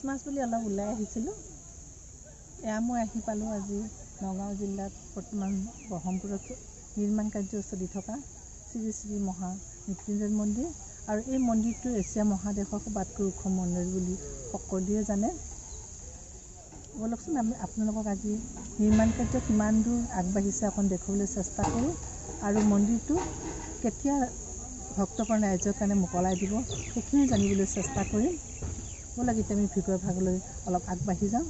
মাছ বুলি অলপ ওলাই আহিছিলোঁ। এয়া মই আহি পালোঁ আজি নগাঁও জিলাত বৰ্তমান ব্ৰহ্মপুৰত নিৰ্মাণ কাৰ্য চলি থকা শ্ৰী শ্ৰী মহা মৃত্যুঞ্জয় মন্দিৰ, আৰু এই মন্দিৰটো এছিয়া মহাদেশৰ সবাতকৈ ওখ মন্দিৰ বুলি সকলোৱে জানে। বলকচোন আমি আপোনালোকক আজি নিৰ্মাণ কাৰ্য কিমান দূৰ আগবাঢ়িছে অকণ দেখুৱাবলৈ চেষ্টা কৰোঁ, আৰু মন্দিৰটো কেতিয়া ভক্তপ্ৰাণ ৰাইজৰ কাৰণে মোকলাই দিব সেইখিনি জানিবলৈ চেষ্টা কৰিম। ব'লক এতিয়া আমি ভিতৰৰ ভাগলৈ অলপ আগবাঢ়ি যাওঁ।